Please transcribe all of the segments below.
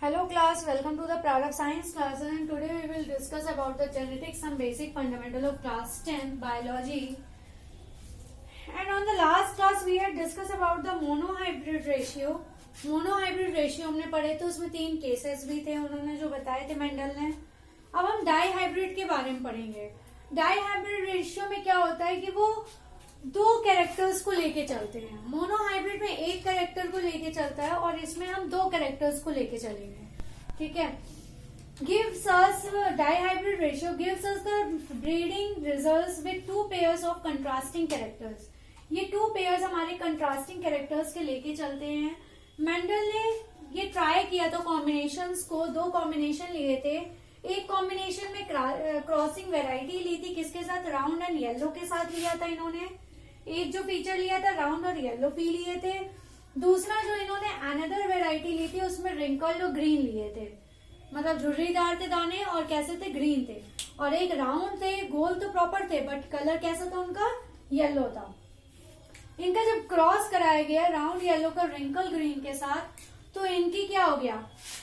Hello class, welcome to the Proud of Science class, and today we will discuss about the genetics, some basic fundamental of class 10 biology. And on the last class we had discussed about the monohybrid ratio. Monohybrid ratio हमने पढ़े थे, उसमें 3 cases भी थे, उन्होंने जो बताए थे मेंडल ने. अब हम डाईहाइब्रिड के बारे में पढ़ेंगे. डाईहाइब्रिड रेशियो में क्या होता है कि वो 2 कैरेक्टर्स को लेके चलते हैं. मोनोहाइब्रिड में 1 कैरेक्टर को लेके चलता है और इसमें हम 2 कैरेक्टर्स को लेके चलेंगे. ठीक है. gives us dihybrid ratio gives us the breeding results with 2 pairs of contrasting characters. ये 2 pairs हमारे contrasting characters के लेके चलते हैं. मेंडल ने ये ट्राई किया तो कॉम्बिनेशंस को 2 कॉम्बिनेशन लिए थे. एक कॉम्बिनेशन में क्रॉसिंग वेराइटी ली थी, किसके साथ? राउंड एंड येलो के साथ लिया था इन्होंने. एक जो फीचर लिया था राउंड और येलो पी लिए थे. दूसरा जो इन्होंने अनदर वेराइटी ली थी उसमें रिंकल्ड और ग्रीन लिए थे, मतलब झुर्रीदार थे दाने और कैसे थे? ग्रीन थे. और एक राउंड थे, गोल तो प्रॉपर थे बट कलर कैसा था उनका? येलो था. इनका जब क्रॉस कराया गया राउंड येलो का रिंकल ग्रीन के साथ, तो इनकी क्या हो गया?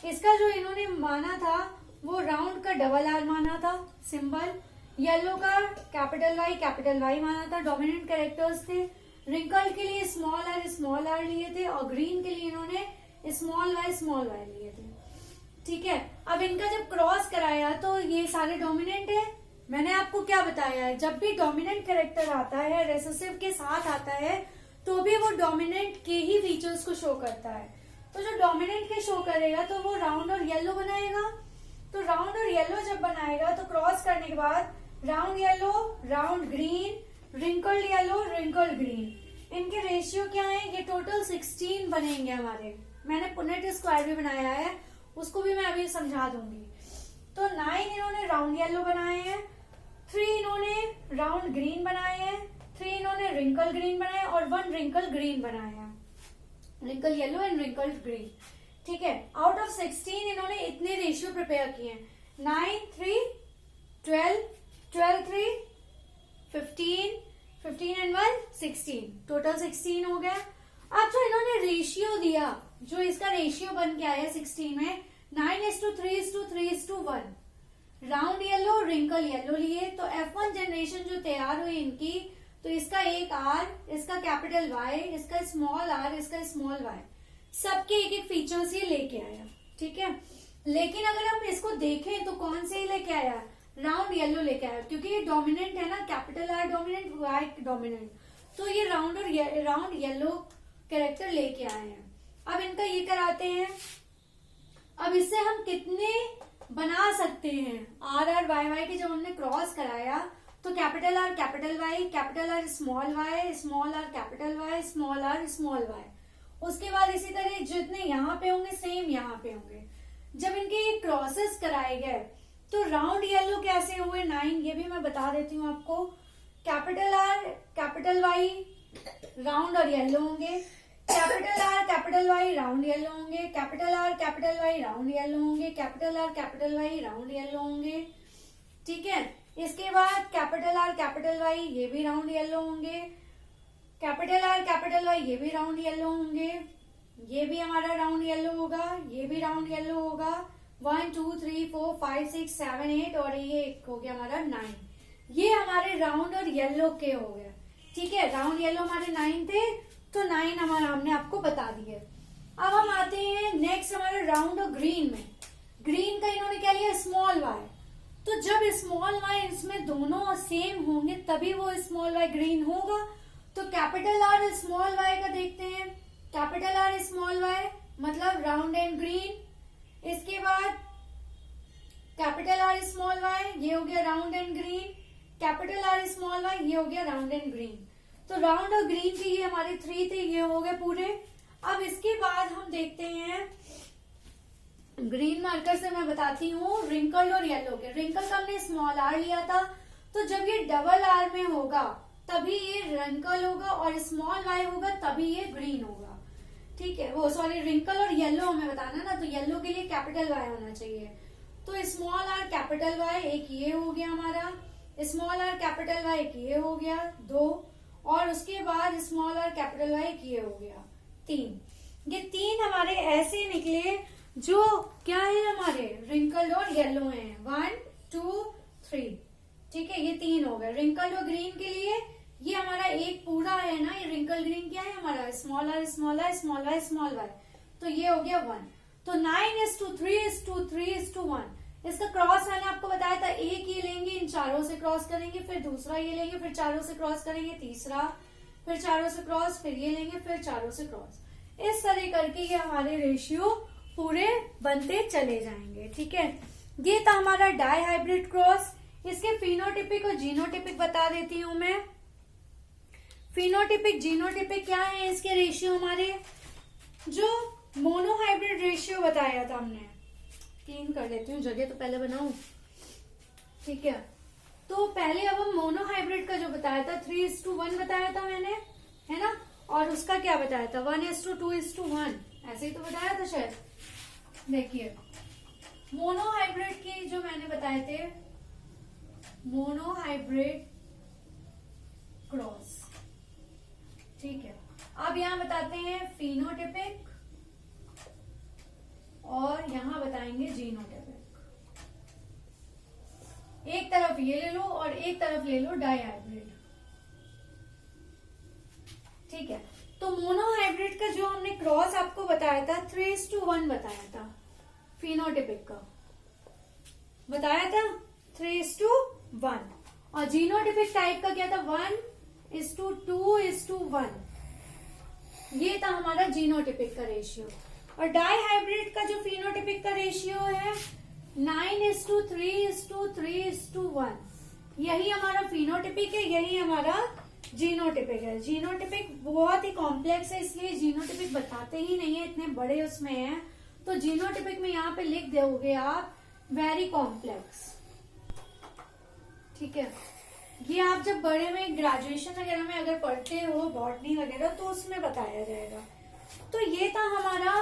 इसका जो इन्होंने माना था वो राउंड का डबल आर माना था सिंबल, येलो का कैपिटल वाई माना था. डोमिनेंट कैरेक्टर्स थे. रिंकल के लिए स्मॉल आर लिए थे और ग्रीन के लिए इन्होंने स्मॉल वाई लिए थे. ठीक है. अब इनका जब क्रॉस कराया तो ये सारे डोमिनेंट है. मैंने आपको क्या बताया है, जब भी डोमिनेंट कैरेक्टर आता है रेसेसिव के साथ आता है तो भी वो डोमिनेंट के ही फीचर्स को शो करता है. तो जो डोमिनेंट के शो करेगा तो वो राउंड और येलो बनाएगा. तो राउंड और येलो जब बनाएगा तो क्रॉस करने के बाद round yellow, round green, wrinkled yellow, wrinkled green, इनके रेशियो क्या है? ये टोटल 16 बनेंगे हमारे. मैंने पुनेट स्क्वायर भी बनाया है, उसको भी मैं अभी समझा दूंगी. तो 9 इन्होंने राउंड येलो बनाए हैं, 3 इन्होंने राउंड ग्रीन बनाए हैं, 3 इन्होंने रिंकल ग्रीन बनाए और 1 रिंकल ग्रीन बनाए हैं. Wrinkle yellow and wrinkle green. ठीक है. आउट ऑफ 16 इन्होंने इतने रेशियो प्रिपेयर किए हैं. 9, 3, 12, 12, 3, 15, 15 एंड 1, 16. टोटल 16 हो गया. अब जो इन्होंने रेशियो दिया, जो इसका रेशियो बन के आया 16 में 9:3:3:1, राउंड येलो रिंकल येलो लिए. तो F1 जनरेशन जो तैयार हुई इनकी, तो इसका एक आर, इसका कैपिटल वाई, इसका स्मॉल आर, इसका स्मॉल वाई, सबके एक एक फीचर्स ये लेके आया. ठीक है. लेकिन अगर हम इसको देखें तो कौन से ही लेके आया? राउंड येलो लेके आया, क्योंकि ये डोमिनेंट है ना, capital R dominant, Y dominant. तो ये राउंड येलो कैरेक्टर लेके आए हैं. अब इनका ये कराते हैं. अब इससे हम कितने बना सकते हैं? आर वाई के जब हमने क्रॉस कराया तो capital R small R capital Y, small Y. उसके बाद इसी तरह जितने यहाँ पे होंगे सेम यहाँ पे होंगे. जब इनके ये क्रॉसेस कराए गए तो राउंड येलो कैसे हुए? 9, ये भी मैं बता देती हूँ आपको. Capital R capital Y round और येलो होंगे, capital R capital Y round yellow होंगे, capital R capital Y round yellow होंगे, capital R capital Y round yellow होंगे. ठीक है. इसके बाद कैपिटल आर कैपिटल वाई ये भी राउंड येलो होंगे, कैपिटल आर कैपिटल वाई ये भी राउंड येलो होंगे, ये भी हमारा राउंड येलो होगा, ये भी राउंड येलो होगा. 1 2 3 4 5 6 7 8 और ये एक हो गया हमारा 9. ये हमारे राउंड और येलो के हो गए. ठीक है. राउंड येलो हमारे 9 थे, तो 9 हमारा हमने आपको बता दिए. अब हम आते हैं नेक्स्ट हमारे राउंड और ग्रीन में. ग्रीन का इन्होंने क्या लिया? Small Y. तो जब स्मॉल वाई इसमें दोनों सेम होंगे तभी वो स्मॉल वाई ग्रीन होगा. तो कैपिटल आर स्मॉल वाई का देखते हैं. कैपिटल आर स्मॉल वाई मतलब राउंड एंड ग्रीन. इसके बाद कैपिटल आर स्मॉल वाई ये हो गया round and green, capital R small Y ये हो गया राउंड एंड ग्रीन. तो राउंड और ग्रीन के ये हमारे 3 थे, ये हो गए पूरे. अब इसके बाद हम देखते हैं ग्रीन मार्कर से मैं बताती हूँ रिंकल और येलो के. रिंकल का हमने स्मॉल आर लिया था, तो जब ये डबल आर में होगा तभी ये रिंकल होगा और स्मॉल वाई होगा तभी ये ग्रीन होगा. ठीक है. वो सॉरी रिंकल और येलो हमें बताना ना, तो येलो के लिए कैपिटल वाई होना चाहिए. तो स्मॉल आर कैपिटल वाई एक ये हो गया हमारा, स्मॉल आर कैपिटल वाई एक ये हो गया 2, और उसके बाद स्मॉल आर कैपिटल वाई ये हो गया 3. ये 3 हमारे ऐसे निकले जो क्या है हमारे रिंकल्ड और येलो है, 1 2 3, ठीक है, ये 3 हो गए। रिंकल्ड और ग्रीन के लिए ये हमारा एक पूरा है ना, ये रिंकल ग्रीन क्या है हमारा, small R small I small Y small Y, तो ये हो गया 1। तो 9:3:3:1। इसका क्रॉस मैंने आपको बताया था, एक ये लेंगे, इन चारों से क्रॉस करेंगे, फिर दूसरा ये लेंगे, फिर चारों से क्रॉस करेंगे, तीसरा, फिर चारों से क्रॉस, फिर ये लेंगे, फिर चारों से क्रॉस। इस तरह करके ये हमारे रेशियो पूरे बनते चले जाएंगे, ठीक है। ये था हमारा डाई हाइब्रिड क्रॉस। इसके फिनोटिपिक और जीनोटिपिक बता देती हूं मैं। फिनोटिपिक जीनोटिपिक क्या है इसके रेशियो हमारे, जो मोनोहाइब्रिड रेशियो बताया था हमने। क्लीन कर लेती हूँ, जगह तो पहले बनाऊं, ठीक है। तो पहले अब हम मोनोहाइब्रिड का जो बताया था 3:1 बताया था मैंने, है ना, और उसका क्या बताया था 1:2:1, ऐसे ही तो बताया था शायद। देखिए मोनोहाइब्रिड की जो मैंने बताए थे, मोनोहाइब्रिड क्रॉस, ठीक है। अब यहां बताते हैं फिनोटिपिक और यहां बताएंगे जीनोटिपिक। एक तरफ ये ले लो और एक तरफ ले लो डाई हाइब्रिड, ठीक है। तो मोनोहाइब्रिड का जो हमने क्रॉस आपको बताया था 3:1 बताया था, फिनोटिपिक का बताया था 3:1, और जीनोटिपिक टाइप का क्या था 1:2:1। ये था हमारा जीनोटिपिक का रेशियो। और डाई हाइब्रिड का जो फिनोटिपिक का रेशियो है 9:3:3:1। यही हमारा फिनोटिपिक है, यही हमारा जीनोटिपिक है। जीनोटिपिक बहुत ही कॉम्प्लेक्स है, इसलिए जीनोटिपिक बताते ही नहीं है, इतने बड़े उसमें है। तो जीनोटिपिक में यहाँ पे लिख दोगे आप वेरी कॉम्प्लेक्स, ठीक है। ये आप जब बड़े में ग्रेजुएशन वगैरह में अगर पढ़ते हो बॉटनी वगैरह तो उसमें बताया जाएगा। तो ये था हमारा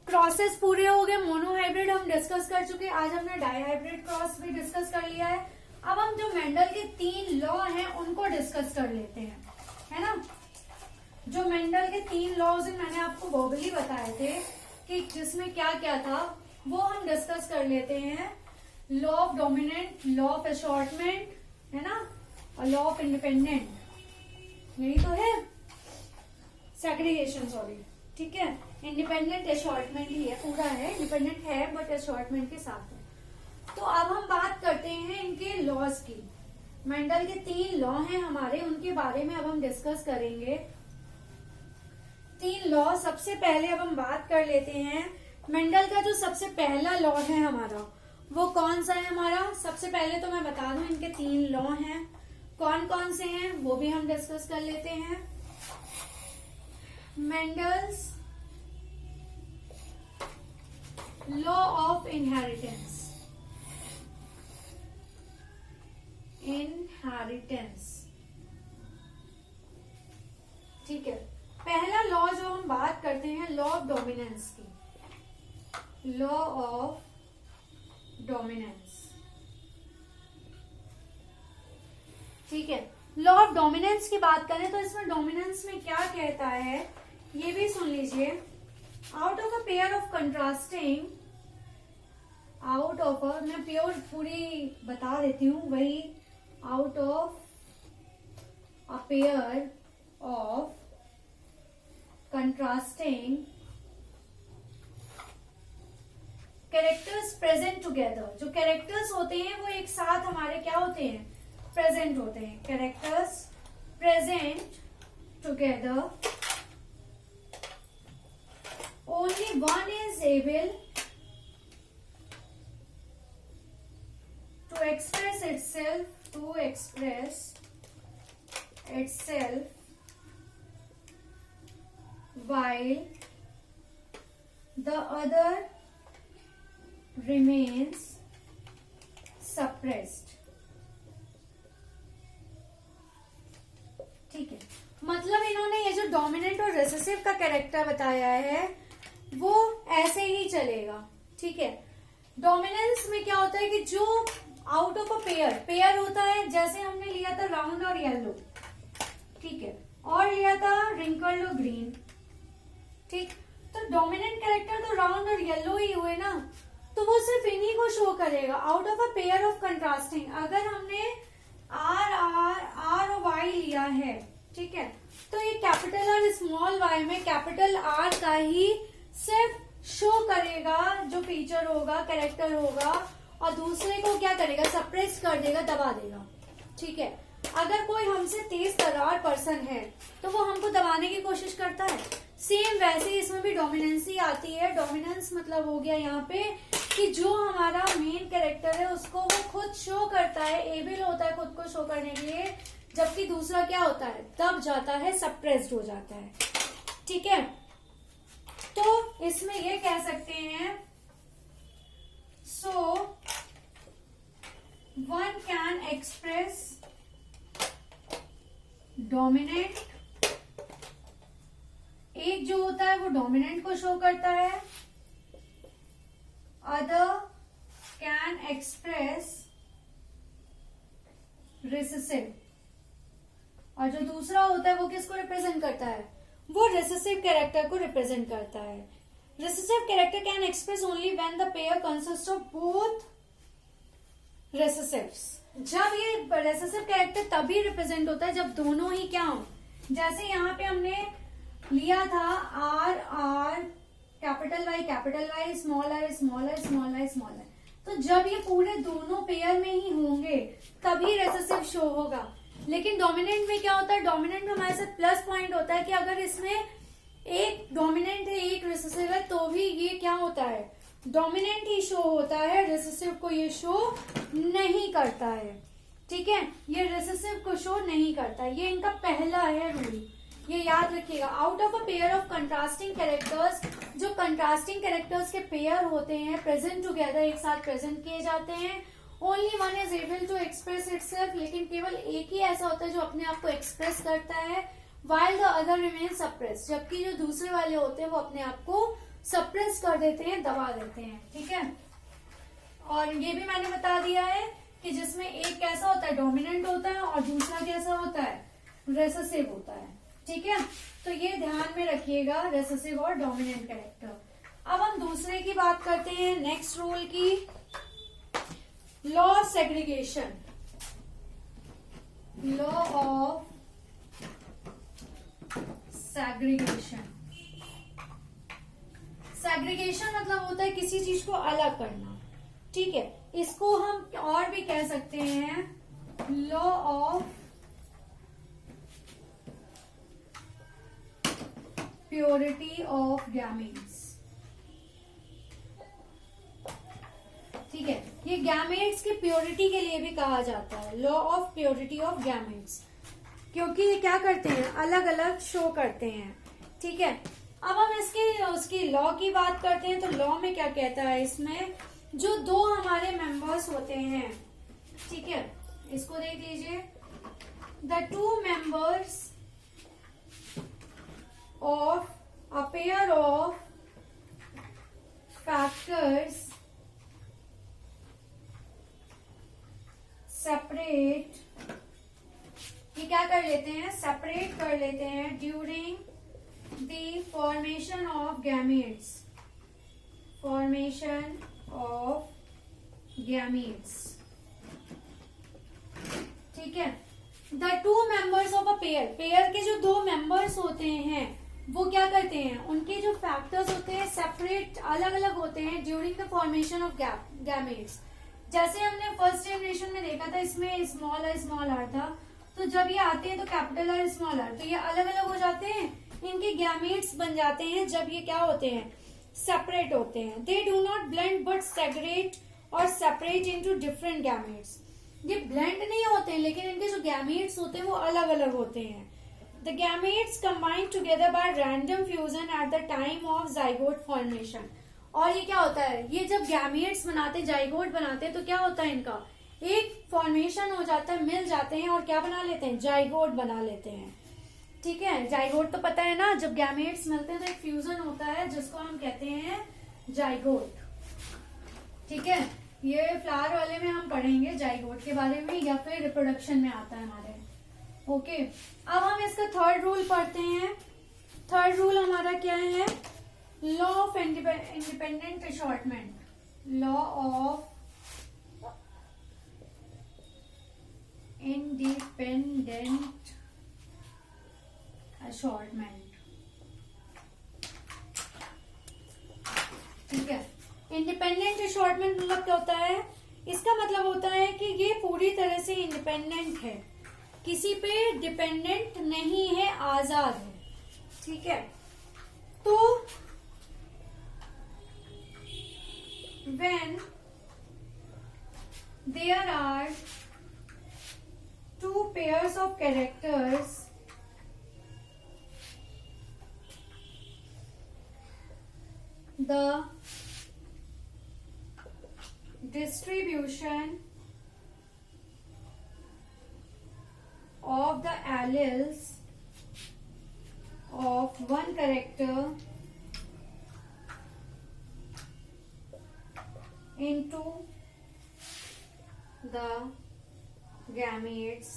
क्रॉसेस पूरे हो गए। मोनोहाइब्रिड हम डिस्कस कर चुके, आज हमने डाई हाइब्रिड क्रॉस भी डिस्कस कर लिया है। अब हम जो मेंडल के 3 लॉ हैं उनको डिस्कस कर लेते हैं, है ना। जो मेंडल के 3 लॉज मैंने आपको वर्बली बताए थे कि जिसमें क्या क्या था, वो हम डिस्कस कर लेते हैं। Law of dominant, law of assortment, है ना, और लॉ ऑफ इंडिपेंडेंट, यही तो है, सेग्रीगेशन, सॉरी, ठीक है। इंडिपेंडेंट असॉर्टमेंट ही है, पूरा है, इंडिपेंडेंट है बट असॉर्टमेंट के साथ है। तो अब हम बात करते हैं इनके लॉज की। मेंडल के 3 लॉ हैं हमारे, उनके बारे में अब हम डिस्कस करेंगे। 3 लॉ, सबसे पहले अब हम बात कर लेते हैं मेंडल का जो सबसे पहला लॉ है हमारा, वो कौन सा है हमारा। सबसे पहले तो मैं बता दूं इनके 3 लॉ हैं, कौन कौन से हैं वो भी हम डिस्कस कर लेते हैं। मेंडल्स लॉ ऑफ इनहेरिटेंस, ठीक है। पहला लॉ जो हम बात करते हैं लॉ ऑफ डोमिनेंस की, लॉ ऑफ डोमिनेंस, ठीक है। लॉ ऑफ डोमिनेंस की बात करें तो इसमें डोमिनेंस में क्या कहता है ये भी सुन लीजिए। Out of a pair of contrasting, out of a, मैं प्योर पूरी बता देती हूँ, वही out of a pair of contrasting characters present together. जो कैरेक्टर्स होते हैं वो एक साथ हमारे क्या होते हैं, प्रेजेंट होते हैं। Characters present together, only one is able to express itself while the other remains suppressed, ठीक है। मतलब इन्होंने ये जो डोमिनेंट और रिसेसिव का कैरेक्टर बताया है वो ऐसे ही चलेगा, ठीक है। डोमिनेंस में क्या होता है कि जो आउट ऑफ अ पेयर होता है, जैसे हमने लिया था राउंड और येलो, ठीक है, और लिया था रिंकल्ड और ग्रीन, ठीक। तो डोमिनेंट कैरेक्टर तो राउंड और येलो ही हुए ना, तो वो सिर्फ इन्हीं को शो करेगा out of a pair of contrasting. अगर हमने आर और वाई लिया है, ठीक है, तो ये कैपिटल आर स्मॉल वाई में कैपिटल आर का ही सिर्फ शो करेगा जो फीचर होगा, कैरेक्टर होगा, और दूसरे को क्या करेगा, सप्रेस कर देगा, दबा देगा। ठीक है, अगर कोई हमसे तेज तर्रार पर्सन है तो वो हमको दबाने की कोशिश करता है। सेम वैसे ही इसमें भी डोमिनेंसी आती है। डोमिनेंस मतलब हो गया यहाँ पे कि जो हमारा मेन कैरेक्टर है उसको वो खुद शो करता है, एबल होता है खुद को शो करने के लिए, जबकि दूसरा क्या होता है, दब जाता है, सप्रेस्ड हो जाता है। ठीक है, तो इसमें ये कह सकते हैं, so one can express dominant, एक जो होता है वो डोमिनेंट को शो करता है, अदर कैन एक्सप्रेस रिसेसिव, और जो दूसरा होता है वो किसको रिप्रेजेंट करता है, वो रिसेसिव कैरेक्टर को रिप्रेजेंट करता है। Recessive character can express only when the pair consist of both recessives. जब ये रिसेसिव कैरेक्टर तभी रिप्रेजेंट होता है जब दोनों ही क्या हो, जैसे यहाँ पे हमने लिया था R R capital Y small R small R small I small I, तो जब ये पूरे दोनों पेयर में ही होंगे तभी रिसेसिव शो होगा। लेकिन डोमिनेंट में क्या होता है, डोमिनेंट में हमारे साथ प्लस पॉइंट होता है कि अगर इसमें एक डोमिनेंट है एक रिसेसिव है तो भी ये क्या होता है, डोमिनेंट ही शो होता है, रिसेसिव को ये शो नहीं करता है। ठीक है, ये रिसेसिव को शो नहीं करता, ये इनका पहला है रूल, ये याद रखिएगा। Out of a pair of contrasting characters, जो कंट्रास्टिंग कैरेक्टर्स के पेयर होते हैं प्रेजेंट टुगेदर, एक साथ प्रेजेंट किए जाते हैं, only one is able to express itself, लेकिन केवल एक ही ऐसा होता है जो अपने आप को एक्सप्रेस करता है, while the other remains suppressed, जबकि जो दूसरे वाले होते हैं वो अपने आप को सप्रेस कर देते हैं, दबा देते हैं। ठीक है, और ये भी मैंने बता दिया है कि जिसमें एक कैसा होता है, डोमिनेंट होता है, और दूसरा कैसा होता है, रेसेसिव होता है। ठीक है, तो ये ध्यान में रखिएगा, रेसेसिव और डोमिनेंट कैरेक्टर। अब हम दूसरे की बात करते हैं, नेक्स्ट रूल की, law of segregation. Law of segregation, segregation मतलब होता है किसी चीज को अलग करना। ठीक है, इसको हम और भी कह सकते हैं, law of purity of gametes. ठीक है, ये गैमेट्स की प्योरिटी के लिए भी कहा जाता है, law of purity of gametes, क्योंकि ये क्या करते हैं, अलग अलग शो करते हैं। ठीक है, अब हम उसकी लॉ की बात करते हैं, तो लॉ में क्या कहता है, इसमें जो दो हमारे मेंबर्स होते हैं, ठीक है, इसको देख लीजिए, the two members of a pair of factors separate, ये क्या कर लेते हैं, सेपरेट कर लेते हैं during the formation of gametes, formation of gametes. ठीक है, the two members of a pair, pair के जो दो मेंबर्स होते हैं वो क्या करते हैं, उनके जो फैक्टर्स होते हैं सेपरेट, अलग अलग होते हैं during the formation of gametes. जैसे हमने फर्स्ट जनरेशन में देखा था, इसमें स्मॉल आर था, तो जब ये आते हैं तो कैपिटल आर स्मॉल आर, तो ये अलग अलग हो जाते हैं, इनके गैमेट्स बन जाते हैं जब ये क्या होते हैं, सेपरेट होते हैं। They do not blend but segregate और सेपरेट इनटू डिफरेंट गैमेट्स, ये ब्लेंड नहीं होते हैं लेकिन इनके जो गैमेट्स होते हैं वो अलग अलग होते हैं। The gametes combine together by random fusion at the time of zygote formation. और ये क्या होता है, ये जब गैमेट्स बनाते, जाइगोट बनाते हैं, तो क्या होता है, इनका एक फॉर्मेशन हो जाता है, मिल जाते हैं और क्या बना लेते हैं, जाइगोट बना लेते हैं। ठीक है, जाइगोट तो पता है ना, जब गैमेट्स मिलते हैं तो एक फ्यूजन होता है जिसको हम कहते हैं जाइगोट। ठीक है, ये फ्लावर वाले में हम पढ़ेंगे जाइगोट के बारे में, या फिर रिप्रोडक्शन में आता है हमारे। ओके, अब हम इसका थर्ड रूल पढ़ते हैं। थर्ड रूल हमारा क्या है, law of independent assortment, law of independent assortment. ठीक है, इंडिपेंडेंट असॉर्टमेंट मतलब क्या होता है? इसका मतलब होता है कि ये पूरी तरह से इंडिपेंडेंट है, किसी पे डिपेंडेंट नहीं है, आजाद है। ठीक है, तो when there are two pairs of characters the distribution of the alleles of one character into the gametes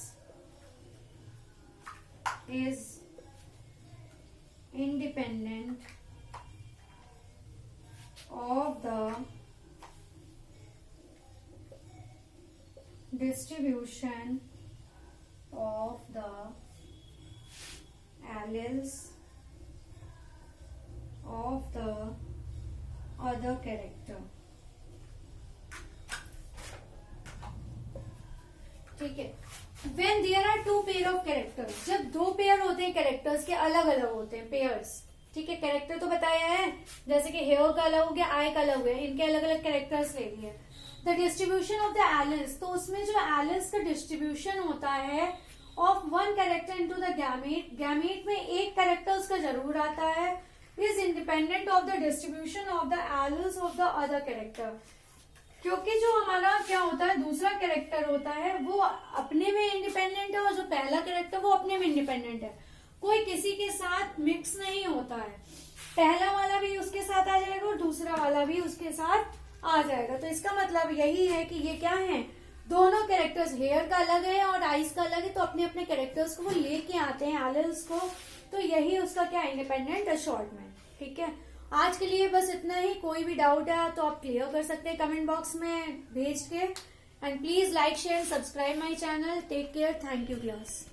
is independent of the distribution of the alleles of the other character। ठीक है, when there are two pair of characters, जब दो pair होते हैं characters के, अलग अलग होते हैं पेयर्स। ठीक है, कैरेक्टर तो बताया है, जैसे कि हेयर का अलग हो गया, आई का अलग हो गया, इनके अलग अलग कैरेक्टर्स ले लिए। The distribution of the alleles, तो उसमें जो एलिस का डिस्ट्रीब्यूशन होता है of one character into the gamete, gamete में एक कैरेक्टर उसका जरूर आता है, is independent of the distribution of the alleles of the other character. क्योंकि जो हमारा क्या होता है, दूसरा कैरेक्टर होता है वो अपने में इंडिपेंडेंट है, और जो पहला कैरेक्टर वो अपने में इंडिपेंडेंट है, कोई किसी के साथ मिक्स नहीं होता है। पहला वाला भी उसके साथ आ जाएगा और दूसरा वाला भी उसके साथ आ जाएगा। तो इसका मतलब यही है कि ये क्या है, दोनों कैरेक्टर्स, हेयर का अलग है और आइज का अलग है, तो अपने अपने कैरेक्टर्स को वो लेके आते हैं एलिल्स को। तो यही उसका क्या, इंडिपेंडेंट असॉर्टमेंट। ठीक है, आज के लिए बस इतना ही। कोई भी डाउट है तो आप क्लियर कर सकते हैं कमेंट बॉक्स में भेज के। And please like share subscribe my channel. Take care, thank you class.